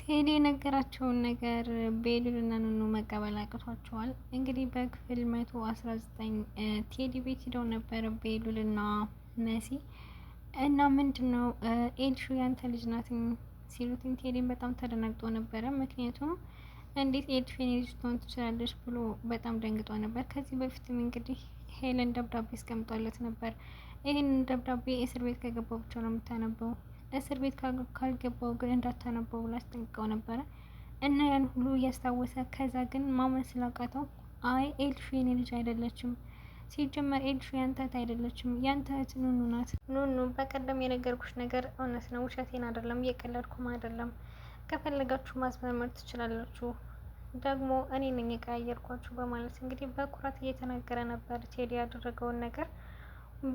ቴዲ የነገራቸውን ነገር ቤሉልና ኑኑ መቀበል አቅቷቸዋል። እንግዲህ በክፍል 119 ቴዲ ቤት ሂደው ነበረ ቤሉልና መሲ እና ምንድን ነው ኤልሹ ያንተ ልጅ ናትኝ ሲሉትኝ ቴዲን በጣም ተደናግጦ ነበረ። ምክንያቱም እንዴት ኤልሹ የኔ ልጅ ትሆን ትችላለች ብሎ በጣም ደንግጦ ነበር። ከዚህ በፊትም እንግዲህ ሄለን ደብዳቤ አስቀምጧለት ነበር። ይህን ደብዳቤ እስር ቤት ከገባው ብቻ ነው የምታነበው፣ እስር ቤት ካልገባው ግን እንዳታነበው ብላ አስጠንቅቀው ነበረ እና ያን ሁሉ እያስታወሰ ከዛ ግን ማመን ስላቃተው አይ ኤልሹ የኔ ልጅ አይደለችም፣ ሲጀመር ኤልሹ ያንተ እህት አይደለችም፣ ያንተ እህት ኑኑ ናት። ኑኑ በቀደም የነገርኩሽ ነገር እውነት ነው፣ ውሸቴን አይደለም፣ እየቀለድኩም አይደለም። ከፈለጋችሁ ማስመርመር ትችላላችሁ፣ ደግሞ እኔ ነኝ የቀያየርኳችሁ በማለት እንግዲህ በኩራት እየተናገረ ነበር ቴዲ ያደረገውን ነገር።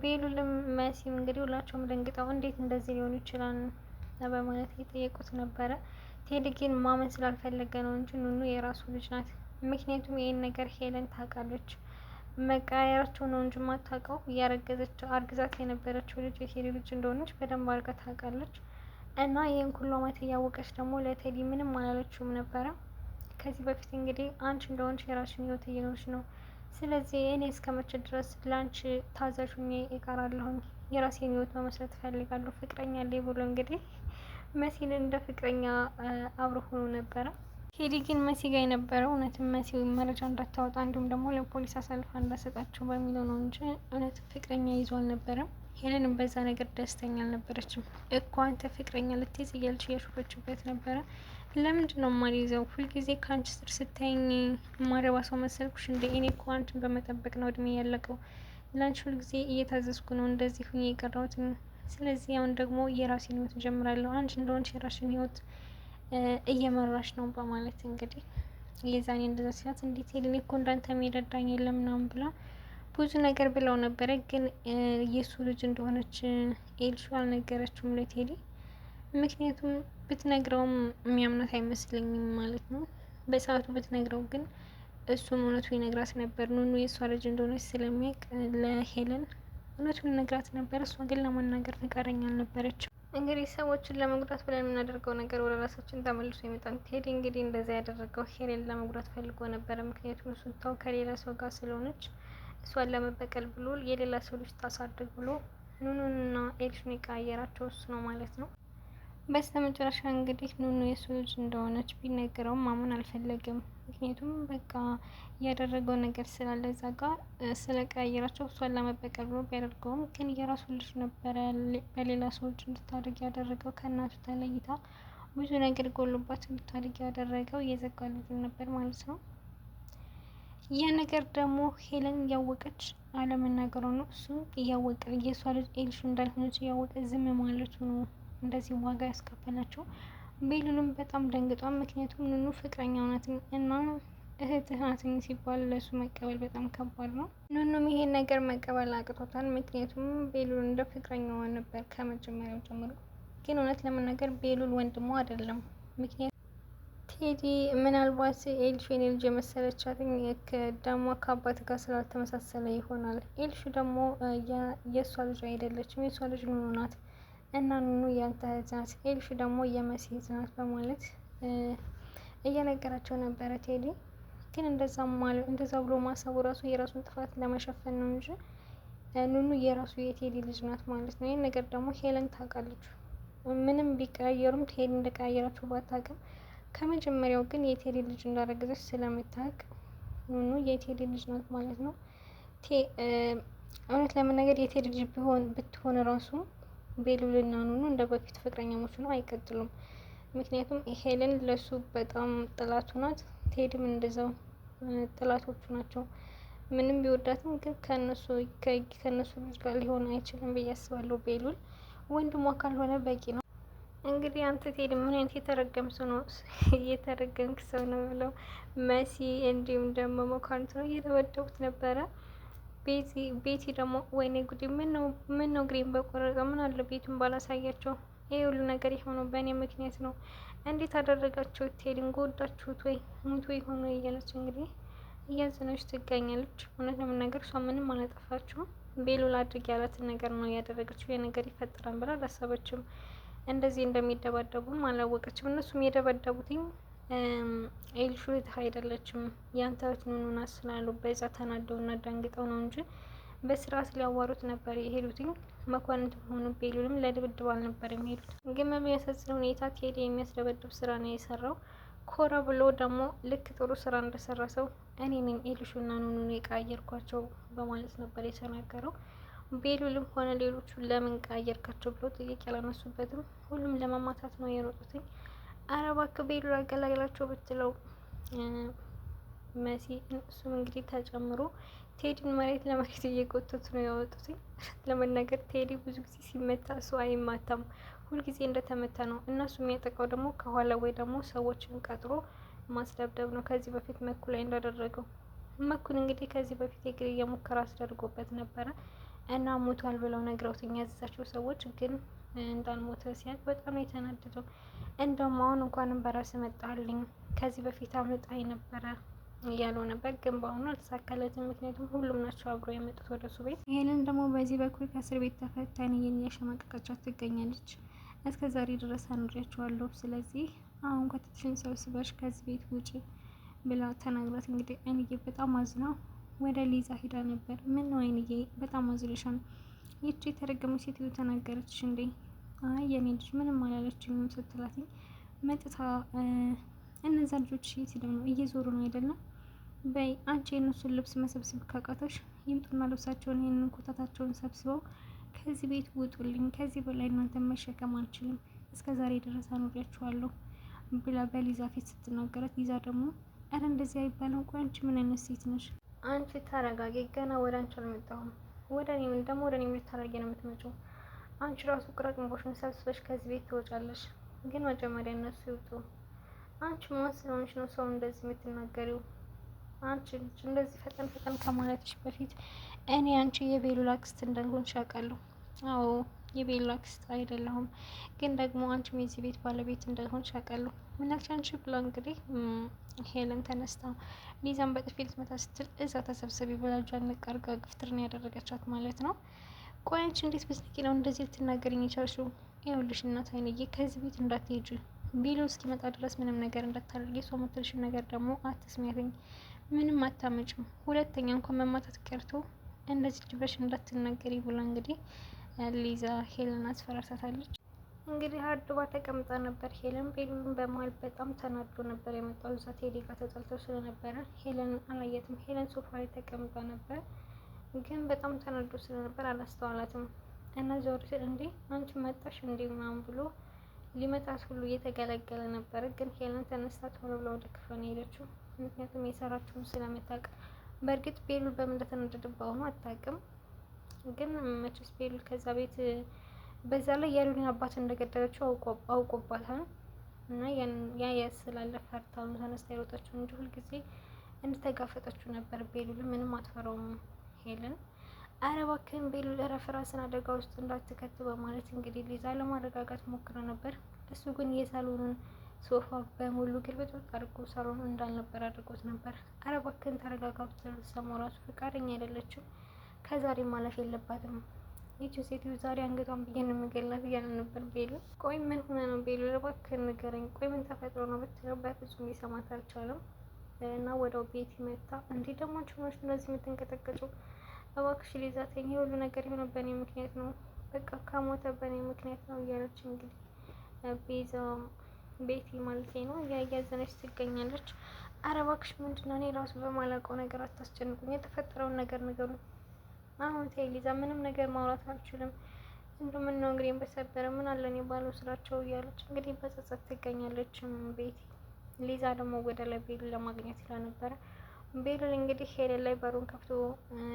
ቤሉልም መሲም እንግዲህ ሁላቸውም ደንግጠው እንዴት እንደዚህ ሊሆን ይችላል በማለት እየጠየቁት ነበረ። ቴዲ ግን ማመን ስላልፈለገ ነው እንጂ ኑኑ የራሱ ልጅ ናት። ምክንያቱም ይህን ነገር ሄለን ታውቃለች። መቀያየራቸው ነው እንጂ ማታውቀው እያረገዘች አርግዛት የነበረችው ልጅ የቴዲ ልጅ እንደሆነች በደንብ አድርጋ ታውቃለች። እና ይህን ሁሉ አመት እያወቀች ደግሞ ለቴዲ ምንም አላለችውም ነበረ። ከዚህ በፊት እንግዲህ አንቺ እንደሆንሽ የራስሽን ህይወት እየኖርሽ ነው፣ ስለዚህ እኔ እስከመቼ ድረስ ለአንቺ ታዛዥ ሁኜ እቀራለሁኝ? የራሴን ህይወት መመስረት እፈልጋለሁ፣ ፍቅረኛ አለኝ ብሎ እንግዲህ መሲን እንደ ፍቅረኛ አብሮ ሆኖ ነበረ። ቴዲ ግን መሲ ጋር የነበረው እውነትም መሲ መረጃ እንዳታወጣ እንዲሁም ደግሞ ለፖሊስ አሳልፋ እንዳሰጣቸው በሚለው ነው እንጂ እውነት ፍቅረኛ ይዞ አልነበረም። ሄለንም በዛ ነገር ደስተኛ አልነበረችም እኮ። አንተ ፍቅረኛ ልትይዝ እያልች እያሾፈችበት ነበረ። ለምንድን ነው የማልይዘው? ሁልጊዜ ከአንቺ ስር ስታይኝ ማረባ ሰው መሰልኩሽ እንደ እኔ እኮ አንቺን በመጠበቅ ነው እድሜ ያለቀው። ለአንቺ ሁልጊዜ እየታዘዝኩ ነው እንደዚህ ሁኜ የቀረሁት። ስለዚህ አሁን ደግሞ የራሴን ህይወት እጀምራለሁ፣ አንቺ እንደሆንሽ የራስሽን ህይወት እየመራሽ ነው በማለት እንግዲህ የዛኔ እንደዛ ሲላት እንዴት ሄድን እኮ እንዳንተ የሚረዳኝ የለም ምናምን ብላ ብዙ ነገር ብለው ነበረ። ግን የእሱ ልጅ እንደሆነች ኤልሹ አልነገረችውም ለቴዲ። ምክንያቱም ብትነግረውም የሚያምናት አይመስለኝም ማለት ነው። በሰዓቱ ብትነግረው ግን እሱም እውነቱ ይነግራት ነበር። ኑኑ የእሷ ልጅ እንደሆነች ስለሚያውቅ ለሄለን እውነቱን ይነግራት ነበር። እሷ ግን ለመናገር ፈቃደኛ አልነበረችም። እንግዲህ ሰዎችን ለመጉዳት ብለን የምናደርገው ነገር ወደ ራሳችን ተመልሶ ይመጣል። ቴዲ እንግዲህ እንደዛ ያደረገው ሄለን ለመጉዳት ፈልጎ ነበረ። ምክንያቱም እሱን ታው ከሌላ ሰው ጋር ስለሆነች እሷን ለመበቀል ብሎ የሌላ ሰው ልጅ ታሳድግ ብሎ ኑኑንና ኤልሹን የቀያየራቸው እሱ ነው ማለት ነው። በስተ መጨረሻ እንግዲህ ኑኑ የሱ ልጅ እንደሆነች ቢነገረውም ማመን አልፈለግም። ምክንያቱም በቃ ያደረገው ነገር ስላለ እዛ ጋር ስለቀያየራቸው እሷን ለመበቀል ብሎ ቢያደርገውም ግን የራሱ ልጅ ነበረ በሌላ ሰዎች እንድታደርግ ያደረገው። ከእናቱ ተለይታ ብዙ ነገር ጎሎባት እንድታደርግ ያደረገው የዘጋ ልጁ ነበር ማለት ነው። ያ ነገር ደግሞ ሄለን እያወቀች አለመናገሯ ነው። እሱ እያወቀ የእሷ ልጅ ኤልሹ እንዳልሆነች እያወቀ ዝም ማለቱ ነው እንደዚህ ዋጋ ያስከፈላቸው። ቤሉልም በጣም ደንግጧል። ምክንያቱም ኑኑ ፍቅረኛው ናት እና እህትህ ናት ሲባል ለሱ መቀበል በጣም ከባድ ነው። ኑኑም ይሄን ነገር መቀበል አቅቶታል። ምክንያቱም ቤሉል እንደ ፍቅረኛዋ ነበር ከመጀመሪያው ጀምሮ። ግን እውነት ለመናገር ቤሉል ወንድሟ አይደለም። ምክንያቱም ቴዲ ምናልባት ኤልሹ የኔ ልጅ የመሰለቻትኝ ደግሞ ከአባት ጋር ስላልተመሳሰለ ይሆናል። ኤልሹ ደግሞ የእሷ ልጅ አይደለችም፣ የእሷ ልጅ ኑኑ ናት እና ኑኑ ያንተ እህት ናት፣ ኤልሹ ደግሞ የመሲ እህት ናት በማለት እየነገራቸው ነበረ ቴዲ። ግን እንደዛ ብሎ ማሰቡ ራሱ የራሱን ጥፋት ለመሸፈን ነው እንጂ ኑኑ የራሱ የቴዲ ልጅ ናት ማለት ነው። ይህን ነገር ደግሞ ሄለን ታውቃለች። ምንም ቢቀያየሩም ቴዲ እንደቀያየራቸው ባታውቅም ከመጀመሪያው ግን የቴዲ ልጅ እንዳረገዘች ስለምታውቅ ኑኑ የቴዲ ልጅ ናት ማለት ነው። እውነት ለመናገር የቴዲ ልጅ ብትሆን ራሱ ቤሉልና ኑኑ እንደ በፊት ፍቅረኛሞች ነው አይቀጥሉም። ምክንያቱም ሄለን ለሱ በጣም ጥላቱ ናት፣ ቴዲም እንደዛው ጥላቶቹ ናቸው። ምንም ቢወዳትም ግን ከነሱ ልጅ ጋር ሊሆን አይችልም ብዬ አስባለሁ። ቤሉል ወንድሟ ካልሆነ በቂ ነው። እንግዲህ አንተ ቴዲ ምን አይነት የተረገምክ ሰው ነው ብለው መሲ እንዲሁም ደግሞ መኳንንት ነው እየተወደቡት ነበረ። ቤቲ ደግሞ ወይኔ ጉዴ ምን ነው ግሬን በቆረጠ ምን አለ ቤቱን ባላሳያቸው፣ ይሄ ሁሉ ነገር የሆነው በእኔ ምክንያት ነው። እንዴት አደረጋቸው? ቴዲን ጎዳችሁት ወይ ሙቱ የሆነ እያለች እንግዲህ እያዘነች ትገኛለች። እውነት ለመናገር እሷ ምንም አላጠፋችሁም። ቤሉል አድርግ ያላትን ነገር ነው ያደረገችው። የነገር ይፈጠራል ብላ አላሰበችም። እንደዚህ እንደሚደባደቡም አላወቀችም። እነሱም የደበደቡትኝ ኤልሹ አይደለችም ያንተ እህት ኑኑና ስላሉ በዛ ተናደውና ደንግጠው ነው እንጂ በስርዓት ሊያዋሩት ነበር የሄዱትኝ። መኳንንት ሆኑ ቤሉልም ለድብድብ አልነበር የሚሄዱት። ግን በሚያሳዝን ሁኔታ ቴዲ የሚያስደበድብ ስራ ነው የሰራው። ኮራ ብሎ ደግሞ ልክ ጥሩ ስራ እንደሰራ ሰው እኔ ነኝ ኤልሹና ኑኑን የቃየርኳቸው በማለት ነበር የተናገረው። ቤሉልም ሆነ ሌሎቹ ለምን ቃየርካቸው ብሎ ጥያቄ አላነሱበትም። ሁሉም ለመማታት ነው የሮጡትኝ። አረ እባክህ ቤሉል አገላግላቸው ብትለው መሲ እሱም እንግዲህ ተጨምሮ ቴዲን መሬት ለመሬት እየጎተቱ ነው ያወጡትኝ። ለመናገር ቴዲ ብዙ ጊዜ ሲመታ እሱ አይማታም፣ ሁልጊዜ እንደተመታ ነው። እነሱ የሚያጠቃው ደግሞ ከኋላ ወይ ደግሞ ሰዎችን ቀጥሮ ማስደብደብ ነው። ከዚህ በፊት መኩ ላይ እንዳደረገው መኩን እንግዲህ ከዚህ በፊት የግድያ ሙከራ አስደርጎበት ነበረ እና ሞቷል ብለው ነግረውት ያዘዛቸው ሰዎች ግን እንዳልሞተ ሲያቅ በጣም ነው የተናደደው። እንደውም አሁን እንኳንም በራስ መጣልኝ ከዚህ በፊት አምልጣኝ ነበረ እያለው ነበር። ግን በአሁኑ አልተሳካለትም። ምክንያቱም ሁሉም ናቸው አብሮ የመጡት ወደ እሱ ቤት። ይህንን ደግሞ በዚህ በኩል ከእስር ቤት ተፈታኝ እያሸማቀቀቻት ትገኛለች። እስከ ዛሬ ድረስ አኑሬያቸዋለሁ፣ ስለዚህ አሁን ኮተትሽን ሰብስበሽ ከዚህ ቤት ውጭ ብላ ተናግራት እንግዲህ አይንዬ በጣም አዝና ወደ ሊዛ ሂዳ ነበር። ምን ነው አይንዬ በጣም አዝልሻል፣ ይቺ የተረገመች ሴትዮ ተናገረችሽ እንዴ? አይ የኔ ልጅ ምንም አላለችኝም ስትላትኝ መጥታ እነዛ ልጆች ሲደው ነው እየዞሩ ነው አይደለም? በይ አንቺ የእነሱን ልብስ መሰብሰብ ካቃተሽ ይምጡና ልብሳቸውን ይህንን ኮታታቸውን ሰብስበው ከዚህ ቤት ውጡልኝ፣ ከዚህ በላይ እናንተ መሸከም አልችልም፣ እስከ ዛሬ ድረስ አኖሪያችኋለሁ ብላ በሊዛ ፊት ስትናገረት፣ ሊዛ ደግሞ አረ እንደዚህ አይባልም፣ ቆይ አንቺ ምን አይነት ሴት ነሽ? አንቺ ተረጋጊ፣ ገና ወደ አንቺ አልመጣሁም። ወደ እኔ ደግሞ ወደ እኔ የምታረጊ ነው የምትመጪው? አንቺ ራሱ ቅራቅንቦሽን ሰብስበሽ ከዚህ ቤት ትወጫለሽ። ግን መጀመሪያ እነሱ ይውጡ። አንቺ ማን ስለሆንሽ ነው ሰው እንደዚህ የምትናገሪው? አንቺ ልጅ እንደዚህ ፈጠን ፈጠን ከማለትሽ በፊት እኔ አንቺ የቤሉል አክስት እንዳልሆንሽ አውቃለሁ። አዎ የቤሉል አክስት አይደለሁም፣ ግን ደግሞ አንቺም የዚህ ቤት ባለቤት እንዳልሆንሽ አውቃለሁ። ምናልሽ አንቺ ብላ እንግዲህ ሄለን ተነስታ ሊዛን በጥፊ ልትመታ ስትል እዛ ተሰብሰቢ ብላ እጇን ንቅ አድርጋ ግፍትር ነው ያደረገቻት ማለት ነው። ቆይ አንቺ እንዴት በስልኪ ነው እንደዚህ ልትናገሪኝ የቻልሽው? ይኸውልሽ እናት አይንዬ ከዚህ ቤት እንዳትሄጂ፣ ቤሉል እስኪመጣ ድረስ ምንም ነገር እንዳታደርጊ፣ ሰው የምትልሽን ነገር ደግሞ አትስሚያትኝ፣ ምንም አታመጭም። ሁለተኛ እንኳን መማታት ቀርቶ እንደዚህ ጅበሽ እንዳትናገሪ ብላ እንግዲህ ሊዛ ሄለን አስፈራርታታለች። እንግዲህ አድባ ተቀምጣ ነበር ሄለን። ቤሉልን በመሀል በጣም ተናዶ ነበር የመጣው። እዛ ቴዲ ጋር ተጣልተው ስለነበረ ሄለን አላየትም። ሄለን ሶፋ ላይ ተቀምጣ ነበር፣ ግን በጣም ተናዶ ስለነበር አላስተዋላትም። እና ዞር ሲል እንዴ አንቺ መጣሽ እንዴ ምናምን ብሎ ሊመታት ሁሉ እየተገለገለ ነበር። ግን ሄለን ተነስታ ቶሎ ብላ ወደ ክፍል ነው የሄደችው። ምክንያቱም የሰራችውን ስለምታውቅ። በእርግጥ ቤሉል በምን እንደተናደደ በአሁኑ አታውቅም። ግን መቼስ ቤሉል ከዛ ቤት በዛ ላይ ያሉን አባት እንደገደለችው አውቆባታል። እና ያ ስላለ ፈርታ ነው ተነስታ የሮጠችው እንጂ ሁልጊዜ እንደተጋፈጠችው ነበር። ቤሉል ምንም አትፈራውም ሄለን። አረ እባክህን ቤሉል እረፍ፣ ራስን አደጋ ውስጥ እንዳትከት በማለት እንግዲህ ሊዛ ለማረጋጋት ሞክረ ነበር። እሱ ግን የሳሎኑን ሶፋ በሙሉ ግልብጥ አድርጎ ሳሎኑ እንዳልነበር አድርጎት ነበር። አረ እባክህን ተረጋጋ ብትለው ሰማው ራሱ ፈቃደኛ አይደለችም። ከዛሬ ማለፍ የለባትም ይቺ ሴትዮ፣ ዛሬ አንገቷን ብዬ ነው የምገላት እያለ ነበር ቤሉል። ቆይ ምን ሆነ ነው ቤሉል እባክህን ንገረኝ፣ ቆይ ምን ተፈጥሮ ነው ብትለው በፍጹም ሊሰማት አልቻለም። እና ወደው ቤት ይመጣ እንዲህ ደግሞ አንቺ ሆነሽ እንደዚህ የምትንቀጠቀጭው? እባክሽ ሊዛ ተኝ፣ የሁሉ ነገር የሆነ በእኔ ምክንያት ነው፣ በቃ ከሞተ በእኔ ምክንያት ነው እያለች እንግዲህ ቤዛ ቤቲ ማለት ነው እያያዘነች ትገኛለች። አረ እባክሽ ምንድነው? እኔ ራሱ በማላውቀው ነገር አታስጨንቁኝ፣ የተፈጠረውን ነገር ንገሩ። አሁን ተይ ሊዛ፣ ምንም ነገር ማውራት አልችልም። እንደምን ነው እንግዲህ በሰበረ ምን አለን የባለው ስራቸው እያለች እንግዲህ በጸጸት ትገኛለች ቤቲ። ሊዛ ደግሞ ወደ ላይ ቤሉል ለማግኘት ይላ ነበረ። ቤሉል እንግዲህ ሄለን ላይ በሩን ከፍቶ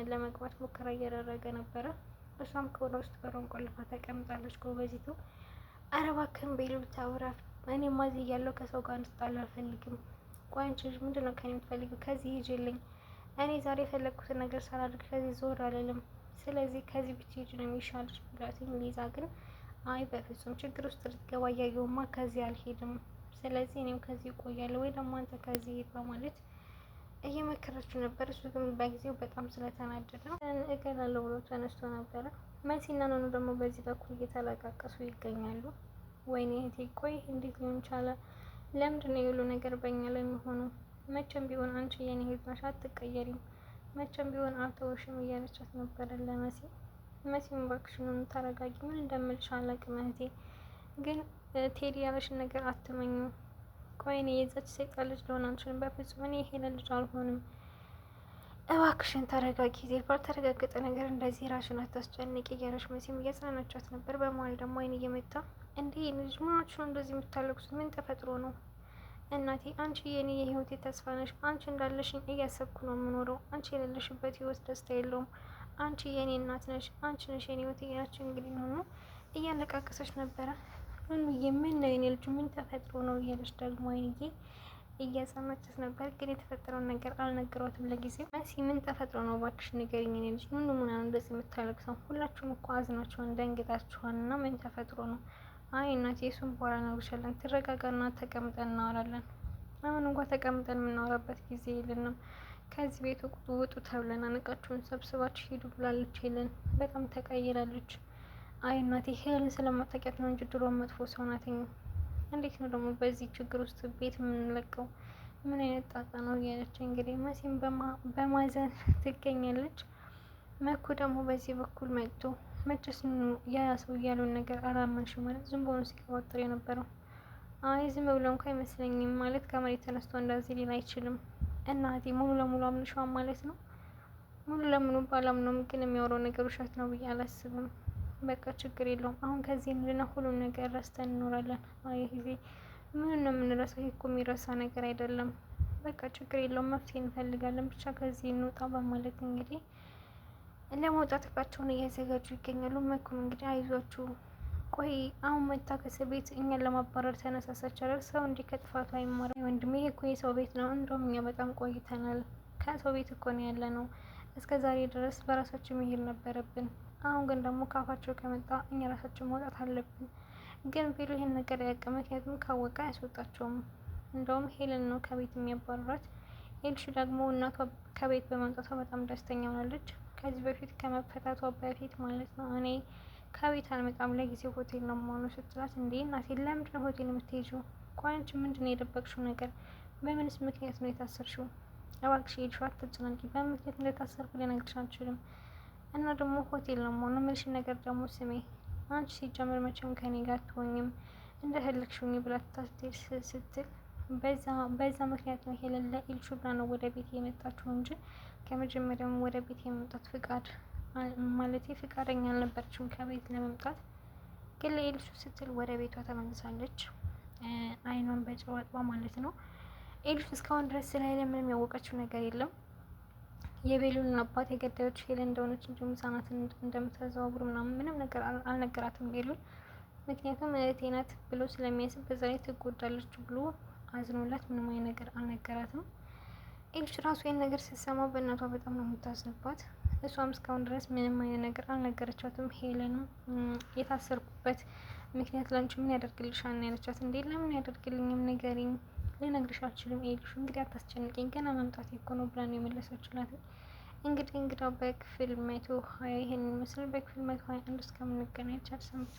ለመግባት ሙከራ እያደረገ ነበረ። እሷም ከወደ ውስጥ በሩን ቆልፋ ተቀምጣለች ጎበዚቱ። አረ እባክህን ቤሉል ታውራ፣ እኔ ማዚ እያለሁ ከሰው ጋር እንድጣላ አልፈልግም። ቆይ አንቺ ልጅ ምንድነው ከኔ የምትፈልጊው? ከዚህ ሂጂልኝ። እኔ ዛሬ የፈለግኩትን ነገር ሳላደርግ ከዚህ ዞር አልልም። ስለዚህ ከዚህ ብትሄጂ ነው የሚሻልሽ ብላትኝ፣ ሊዛ ግን አይ በፍጹም ችግር ውስጥ ልትገባ እያየሁማ ከዚህ አልሄድም። ስለዚህ እኔም ከዚህ እቆያለሁ ወይ ደግሞ አንተ ከዚህ ሄድ በማለት እየመከረችው ነበር። እሱ ግን በጊዜው በጣም ስለተናደደ እገላለሁ ብሎ ተነስቶ ነበረ። መሲና ነኑ ደግሞ በዚህ በኩል እየተለቃቀሱ ይገኛሉ። ወይኔ እህቴ ቆይ እንዴት ሊሆን ቻለ? ለምንድን ነው የሁሉ ነገር በእኛ ላይ የሚሆነው? መቼም ቢሆን አንቺ የኔ እህት ነሽ፣ አትቀየሪም። መቼም ቢሆን አልተውሽም እያለቻት ነበረ ለመሲ። መሲም እባክሽን ተረጋጊ፣ ምን እንደምልሽ አላውቅም እህቴ፣ ግን ቴዲ ያለሽን ነገር አትመኙ። ቆይ እኔ የዛች ሰይጣን ልጅ ልሆን አልችልም፣ በፍጹም እኔ የሄለን ልጅ አልሆንም። እባክሽን ተረጋጊ፣ ባልተረጋገጠ ነገር እንደዚህ ራሽን አታስጨንቂ እያለች መሲም እያጽናናቻት ነበር። በመሀል ደግሞ አይን እየመጣ እንዴ ልጅ ምናችሁ ነው እንደዚህ የምታለቅሱት? ምን ተፈጥሮ ነው? እናቴ አንቺ የኔ የህይወቴ ተስፋ ነሽ። አንቺ እንዳለሽኝ እያሰብኩ ነው የምኖረው። አንቺ የሌለሽበት ህይወት ደስታ የለውም። አንቺ የኔ እናት ነሽ። አንቺ ነሽ የኔ ህይወት እያለች እንግዲህ ነው እያለቃቀሰች ነበረ። ኑኑዬ ምን ነው የኔ ልጅ ምን ተፈጥሮ ነው እያለች ደግሞ አይንዬ እያጸናቻት ነበር። ግን የተፈጠረውን ነገር አልነገሯትም ለጊዜው። መሲ ምን ተፈጥሮ ነው እባክሽ ንገሪኝ የኔ ልጅ፣ ኑኑ ምን ነው እንደዚህ የምታለቅሰው? ሁላችሁም እኮ አዝናችኋል፣ ደንግጣችኋል እና ምን ተፈጥሮ ነው? አይ እናቴ እሱን በኋላ እነግርሻለሁ። ትረጋጋና ተቀምጠን እናወራለን። አሁን እንኳን ተቀምጠን የምናወራበት ጊዜ የለንም። ከዚህ ቤት ውጡ ተብለናል። እቃችሁን ሰብስባችሁ ሂዱ ብላለች ሄለን። በጣም ተቀይራለች። አይ እናቴ ሄለን ስለማታውቂያት ነው እንጂ ድሮ መጥፎ ሰው ናትኝ። እንዴት ነው ደግሞ በዚህ ችግር ውስጥ ቤት የምንለቀው? ምን አይነት ጣጣ ነው እያለች እንግዲህ መሲም በማዘን ትገኛለች። መኩ ደግሞ በዚህ በኩል መጥቶ መቼስ ያ ሰው እያሉን ነገር አላመንሽ ማለት ዝም ብሎ ሲቀባጥር የነበረው። አይ ዝም ብሎ እንኳ አይመስለኝም ማለት ከመሬት ተነስቶ እንደዚህ ሊል አይችልም። እናቴ ሙሉ ለሙሉ አምንሽዋን ማለት ነው? ሙሉ ለሙሉ ባላምነውም ግን የሚያወራው ነገር ውሸት ነው ብዬ አላስብም። በቃ ችግር የለውም። አሁን ከዚህ እንድና ሁሉም ነገር ረስተን እንኖራለን። አይ ጊዜ ምን ነው የምንረሳው? ይሄ እኮ የሚረሳ ነገር አይደለም። በቃ ችግር የለውም፣ መፍትሄ እንፈልጋለን፣ ብቻ ከዚህ እንውጣ በማለት እንግዲህ ለመውጣት እቃቸውን እያዘጋጁ ይገኛሉ። መኩም እንግዲህ አይዟችሁ፣ ቆይ አሁን መታ ከእስር ቤት እኛን ለማባረር ተነሳሳች አይደል? ሰው እንዲህ ከጥፋቱ አይማርም። ወንድሜ ይሄ እኮ የሰው ቤት ነው። እንደውም እኛ በጣም ቆይተናል። ከሰው ቤት እኮ ነው ያለ ነው። እስከ ዛሬ ድረስ በራሳችን መሄድ ነበረብን። አሁን ግን ደግሞ ካፋቸው ከመጣ እኛ ራሳችን መውጣት አለብን። ግን ቢሉ ይህን ነገር ያውቅ፣ ምክንያቱም ካወቀ አያስወጣቸውም። እንደውም ሄለን ነው ከቤት የሚያባረራት። ኤልሹ ደግሞ እናቷ ከቤት በመምጣቷ በጣም ደስተኛ ሆናለች። ከዚህ በፊት ከመፈታቷ በፊት ማለት ነው። እኔ ከቤት አልመጣም ለጊዜው ሆቴል ነው የምሆነው ስትላት፣ እንዴ እናቴ ለምንድን ነው ሆቴል የምትሄጂው? ቆይ አንቺ ምንድን ነው የደበቅሽው ነገር? በምንስ ምክንያት ነው የታሰርሽው? እባክሽ ኤልሹ አትጨናቂ፣ በምን ምክንያት እንደታሰርኩ ልነግርሽ አልችልም። እና ደግሞ ሆቴል ነው የምሆነው የምልሽን ነገር ደግሞ ስሜ። አንቺ ሲጀምር መቼም ከኔ ጋር አትሆኝም፣ እንደፈለግሽኝ ብላ ታስቴር ስትል በዛ ምክንያት ነው ሄለን ለኤልሹ ብላ ነው ወደ ቤት የመጣችው እንጂ ከመጀመሪያውም ወደ ቤት የመምጣት ፍቃደኛ አልነበረችም ከቤት ለመምጣት። ግን ለኤልሹ ስትል ወደ ቤቷ ተመልሳለች። አይኗን በጨው አጥባ ማለት ነው። ኤልሹ እስካሁን ድረስ ስለ ሄለን ምንም ያወቀችው ነገር የለም። የቤሉልን አባት የገዳዮች ሄለን እንደሆነች እንዲሁም ህጻናትን እንደምታዘዋውሩ ምንም ነገር አልነገራትም ቤሉል። ምክንያቱም እህቴ ናት ብሎ ስለሚያስብ በዛ ላይ ትጎዳለች ብሎ አዝኖላት ምንም አይነት ነገር አልነገራትም። ኤልሹ ራሱ ይህን ነገር ስትሰማ በእናቷ በጣም ነው የምታዝንባት። እሷም እስካሁን ድረስ ምንም አይነት ነገር አልነገረቻትም። ሄለንም የታሰርኩበት ምክንያት ላንቺ ምን ያደርግልሻል ያለቻት። እንዴ ለምን ያደርግልኝም ንገሪኝ፣ ልነግርሽ አልችልም ኤልሹ፣ እንግዲህ አታስጨንቂኝ፣ ገና መምጣት እኮ ነው ብላ ነው የመለሰችላት። እንግዲህ እንግዳው በክፍል 120 ይሄን ይመስላል። በክፍል 121 እስከምንገናኝ ቻል ሰንብቱ።